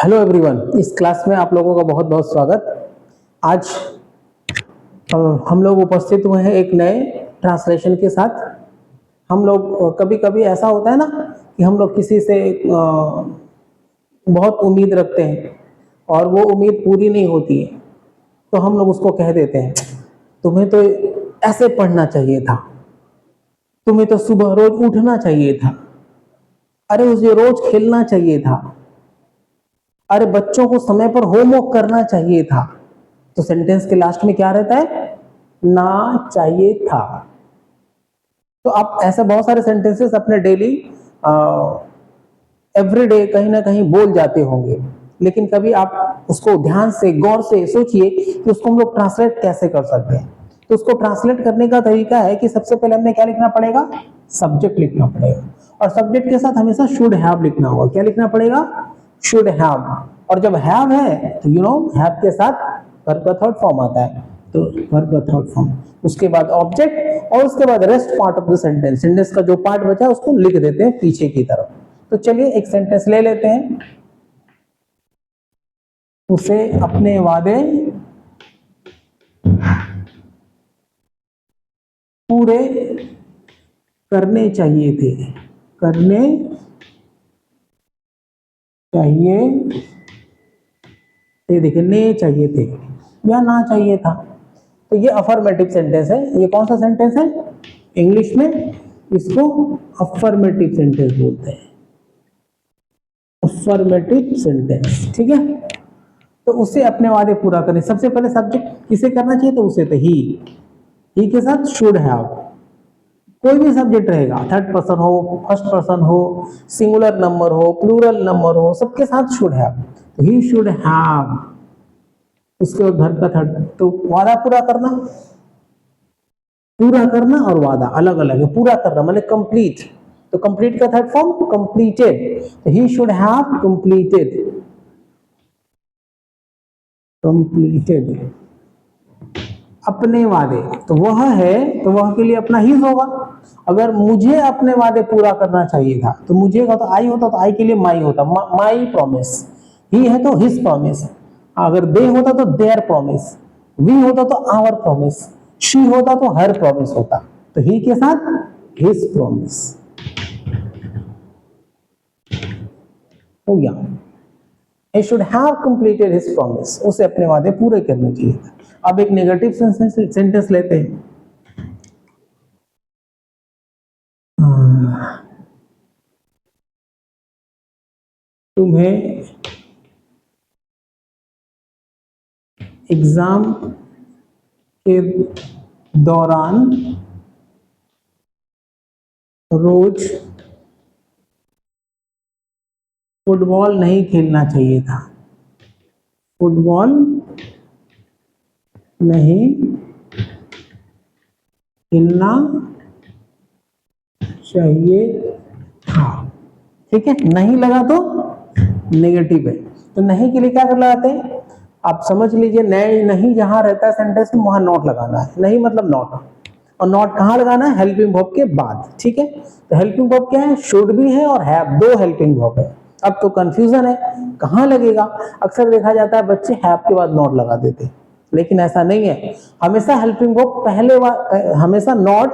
Hello everyone, इस class में आप लोगों का बहुत बहुत स्वागत। आज हम लोग उपस्थित हुए हैं एक नए ट्रांसलेशन के साथ। हम लोग कभी कभी ऐसा होता है ना कि हम लोग किसी से बहुत उम्मीद रखते हैं और वो उम्मीद पूरी नहीं होती है, तो हम लोग उसको कह देते हैं तुम्हें तो ऐसे पढ़ना चाहिए था, तुम्हें तो सुबह रोज उठना चाहिए था, अरे उसे रोज खेलना चाहिए था, अरे बच्चों को समय पर होमवर्क करना चाहिए था। तो सेंटेंस के लास्ट में क्या रहता है? ना चाहिए था। तो आप ऐसे बहुत सारे सेंटेंसेस अपने डेली एवरीडे कहीं ना कहीं बोल जाते होंगे, लेकिन कभी आप उसको ध्यान से गौर से सोचिए कि उसको हम लोग ट्रांसलेट कैसे कर सकते हैं। तो उसको ट्रांसलेट करने का तरीका है कि सबसे पहले हमें क्या लिखना पड़ेगा? सब्जेक्ट लिखना पड़ेगा, और सब्जेक्ट के साथ हमेशा शुड हैव लिखना होगा। क्या लिखना पड़ेगा? Should have. और जब हैव है तो हैव के साथ वर्ब का थर्ड फॉर्म आता है, तो वर्ब का थर्ड फॉर्म, उसके बाद ऑब्जेक्ट, और उसके बाद rest part of the sentence. Sentence का जो पार्ट बचा है उसको लिख देते हैं पीछे की तरफ। तो चलिए एक सेंटेंस ले लेते हैं। उसे अपने वादे पूरे करने चाहिए थे, करने चाहिए थे, देखिए ने चाहिए थे या ना चाहिए था। तो ये अफर्मेटिव सेंटेंस है। ये कौन सा सेंटेंस है? इंग्लिश में इसको अफर्मेटिव सेंटेंस बोलते हैं, अफर्मेटिव सेंटेंस। ठीक है, तो उसे अपने वादे पूरा करने, सबसे पहले सब्जेक्ट किसे करना चाहिए? तो उसे, तो ही के साथ शुड हैव। कोई भी सब्जेक्ट रहेगा, थर्ड पर्सन हो, फर्स्ट पर्सन हो, सिंगुलर नंबर हो, प्लूरल नंबर हो, सबके साथ शुड हैव। तो ही शुड हैव, उसके बाद वर्ब का थर्ड। तो वादा पूरा करना, पूरा करना और वादा अलग अलग है। पूरा करना मतलब कंप्लीट, तो कंप्लीट का थर्ड फॉर्म कंप्लीटेड। तो he should have completed, completed अपने वादे। तो वह है, तो वह के लिए अपना ही होगा। अगर मुझे अपने वादे पूरा करना चाहिए था, तो मुझे का तो आई होता, तो आई के लिए माई होता, माई प्रॉमिस। ही है तो हिज प्रॉमिस, अगर दे होता तो देयर प्रॉमिस, वी होता तो आवर प्रॉमिस, शी होता तो हर प्रॉमिस होता। तो ही के साथ हिज प्रॉमिस हो गया। He should have completed his promise, उसे अपने वादे पूरे करने चाहिए था। अब एक नेगेटिव सेंटेंस लेते हैं। तुम्हें एग्जाम के दौरान रोज फुटबॉल नहीं खेलना चाहिए था, फुटबॉल नहीं खेलना चाहिए था। ठीक है, नहीं लगा तो नेगेटिव है, तो नहीं के लिए क्या कर लगाते हैं? आप समझ लीजिए, नहीं जहां रहता है सेंटेंस में वहां नॉट लगाना है। नहीं मतलब नॉट, और नॉट कहां लगाना है? हेल्पिंग वर्ब के बाद। ठीक है, तो हेल्पिंग वर्ब क्या है? शुड भी है और हैव, दो हेल्पिंग वर्ब है। अब तो कंफ्यूजन है कहां लगेगा। अक्सर देखा जाता है बच्चे हैव के बाद नॉट लगा देते, लेकिन ऐसा नहीं है। हमेशा हेल्पिंग वर्ब हमेशा नॉट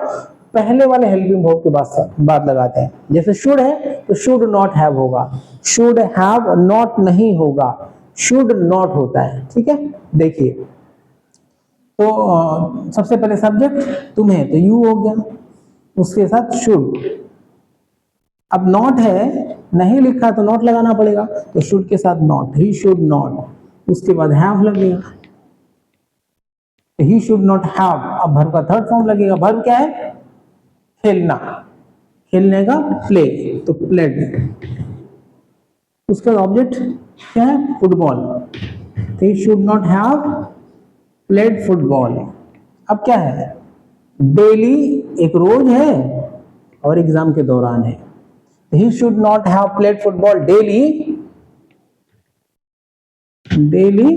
पहले वाले हेल्पिंग वर्ब के बाद लगाते हैं। जैसे शुड है तो शुड नॉट हैव होगा, शुड हैव नॉट नहीं होगा, शुड नॉट होता है। ठीक है, देखिए तो सबसे पहले सब्जेक्ट तुम्हें, तो यू हो गया, उसके साथ शुड। अब नॉट है, नहीं लिखा तो नॉट लगाना पड़ेगा, तो शुड के साथ नॉट, ही शुड नॉट, उसके बाद हैव लगेगा, ही शुड नॉट हैव। अब वर्ब का थर्ड फॉर्म लगेगा। वर्ब क्या है? खेलना, खेलने का प्ले, तो प्लेड। उसका ऑब्जेक्ट क्या है? Football, he should not have played football. अब क्या है? डेली एक रोज है और एग्जाम के दौरान है। He should not have played football daily, daily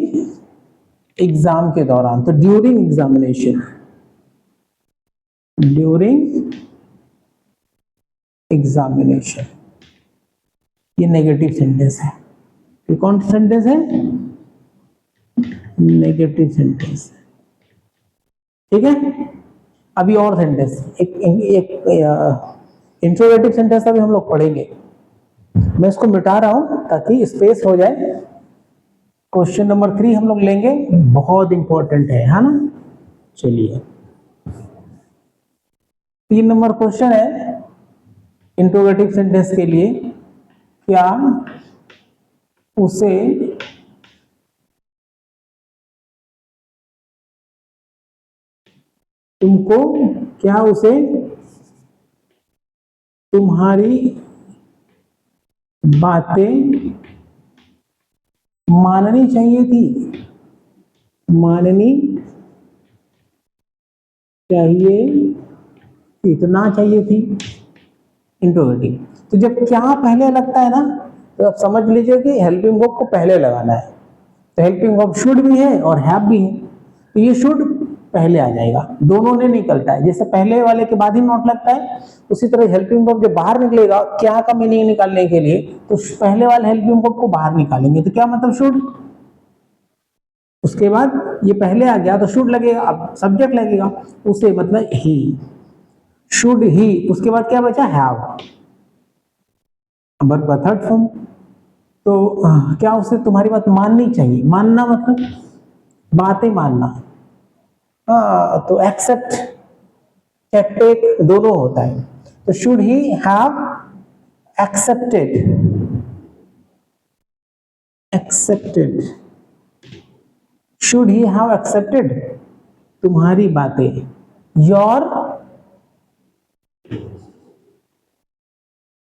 exam के दौरान, तो ड्यूरिंग एग्जामिनेशन, ड्यूरिंग एग्जामिनेशन। ये नेगेटिव सेंटेंस है। ये कौन सा सेंटेंस है? Negative sentence. ठीक है, अभी और सेंटेंस, एक इंट्रोगेटिव सेंटेंस अभी हम लोग पढ़ेंगे। मैं इसको मिटा रहा हूं ताकि स्पेस हो जाए। क्वेश्चन नंबर 3 हम लोग लेंगे, बहुत इंपॉर्टेंट है ना। चलिए 3 नंबर क्वेश्चन है इंट्रोगेटिव सेंटेंस के लिए, क्या उसे तुमको, क्या उसे तुम्हारी बातें माननी चाहिए थी, माननी चाहिए, इतना चाहिए थी। इंट्रोगेटिव, तो जब क्या पहले लगता है ना, तो आप समझ लीजिए कि हेल्पिंग वर्ब को पहले लगाना है। तो हेल्पिंग वर्ब शुड भी है और हैव भी है, तो ये शुड पहले आ जाएगा, दोनों ने निकलता है। जैसे पहले वाले के बाद ही नॉट लगता है, उसी तरह हेल्पिंग वर्ब जब बाहर निकलेगा क्या का मीनिंग निकालने के लिए, तो पहले वाले हेल्पिंग वर्ब को बाहर निकालेंगे, तो क्या मतलब शुड। उसके बाद ये पहले आ गया तो शुड लगेगा, अब सब्जेक्ट लगेगा, उसे मतलब ही, शुड ही। उसके बाद क्या बचा? हैव, वर्ब का थर्ड फॉर्म। तो क्या उसे तुम्हारी बात माननी चाहिए, मानना मतलब बातें मानना। तो एक्सेप्ट या टेक दोनों होता है। तो should he have accepted, accepted, should he have accepted तुम्हारी बातें, योर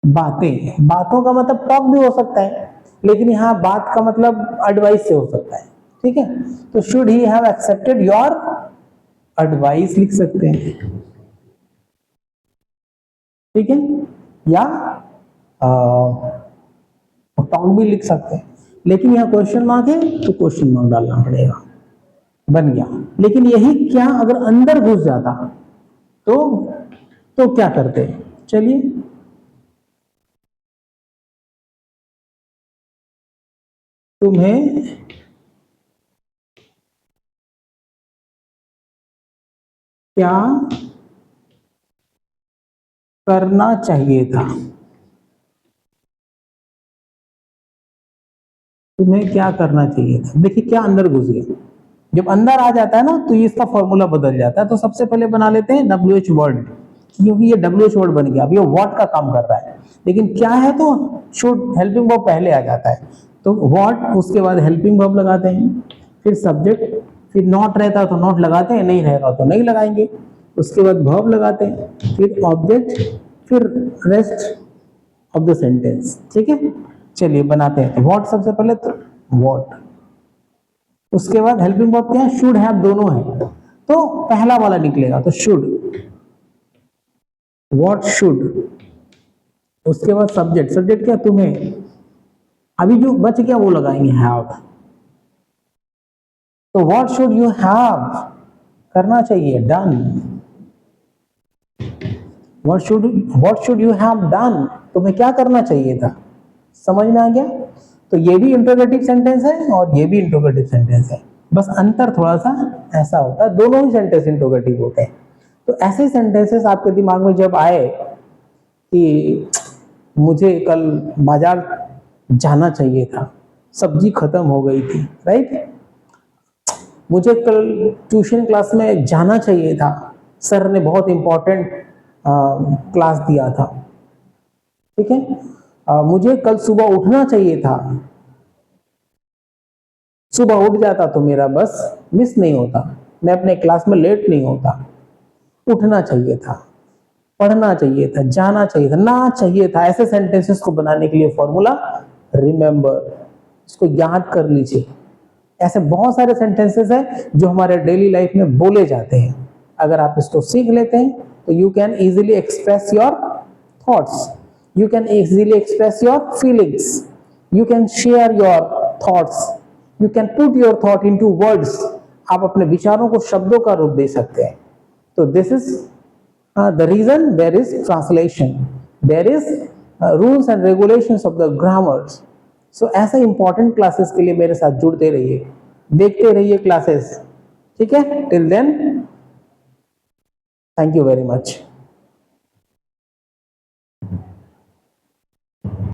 बातें। बातों का मतलब टॉक भी हो सकता है, लेकिन यहां बात का मतलब एडवाइस से हो सकता है। ठीक है, तो should he have accepted your advice लिख सकते हैं। ठीक है, या टॉक भी लिख सकते हैं, लेकिन यहां क्वेश्चन मार्क है तो क्वेश्चन मार्क डालना पड़ेगा। बन गया। लेकिन यही क्या अगर अंदर घुस जाता तो क्या करते? चलिए तुम्हें क्या करना चाहिए था, तुम्हें क्या करना चाहिए था। देखिए क्या अंदर घुस गया, जब अंदर आ जाता है ना तो इसका फॉर्मूला बदल जाता है। तो सबसे पहले बना लेते हैं WH वर्ड, क्योंकि ये WH वर्ड बन गया, अब ये व्हाट का काम कर रहा है। लेकिन क्या है तो शुड हेल्पिंग वर्ब पहले आ जाता है, तो व्हाट, उसके बाद हेल्पिंग वर्ब लगाते हैं, फिर सब्जेक्ट, फिर नॉट रहता तो नॉट लगाते हैं, नहीं रहेगा तो नहीं लगाएंगे, उसके बाद वर्ब लगाते हैं, फिर ऑब्जेक्ट, फिर रेस्ट ऑफ द सेंटेंस। ठीक है, चलिए बनाते हैं। व्हाट सबसे पहले, तो व्हाट, उसके बाद हेल्पिंग वर्ब क्या है? शुड हैव, दोनों है, तो पहला वाला निकलेगा, तो शुड, व्हाट शुड। उसके बाद सब्जेक्ट, सब्जेक्ट क्या? तुम्हें, अभी जो बच गया वो लगाएंगे हैव। तो व्हाट शुड यू हैव, करना चाहिए, done. What should you have done, तुम्हें क्या करना चाहिए था। समझ में आ गया? तो ये भी इंट्रोगेटिव सेंटेंस है और ये भी इंट्रोगेटिव सेंटेंस है, बस अंतर थोड़ा सा ऐसा होता है, दोनों ही सेंटेंस इंट्रोगेटिव होते हैं। तो ऐसे सेंटेंसेस आपके दिमाग में जब आए कि मुझे कल बाजार जाना चाहिए था, सब्जी खत्म हो गई थी, राइट, मुझे कल ट्यूशन क्लास में जाना चाहिए था, सर ने बहुत इंपॉर्टेंट क्लास दिया था। ठीक है, मुझे कल सुबह उठना चाहिए था, सुबह उठ जाता तो मेरा बस मिस नहीं होता, मैं अपने क्लास में लेट नहीं होता। उठना चाहिए था, पढ़ना चाहिए था, जाना चाहिए था, ना चाहिए था। ऐसे सेंटेंसेस को बनाने के लिए फॉर्मूला रिमेंबर, इसको याद कर लीजिए। ऐसे बहुत सारे सेंटेंसेस हैं जो हमारे डेली लाइफ में बोले जाते हैं। अगर आप इसको सीख लेते हैं तो you can easily express your thoughts, you can easily express your feelings, you can share your thoughts, you can put your thought into words. आप अपने विचारों को शब्दों का रूप दे सकते हैं। तो this is the reason there is translation, there is rules and regulations of the grammars. सो ऐसा इंपॉर्टेंट क्लासेस के लिए मेरे साथ जुड़ते रहिए, देखते रहिए क्लासेस, ठीक है। Till then, thank you very much.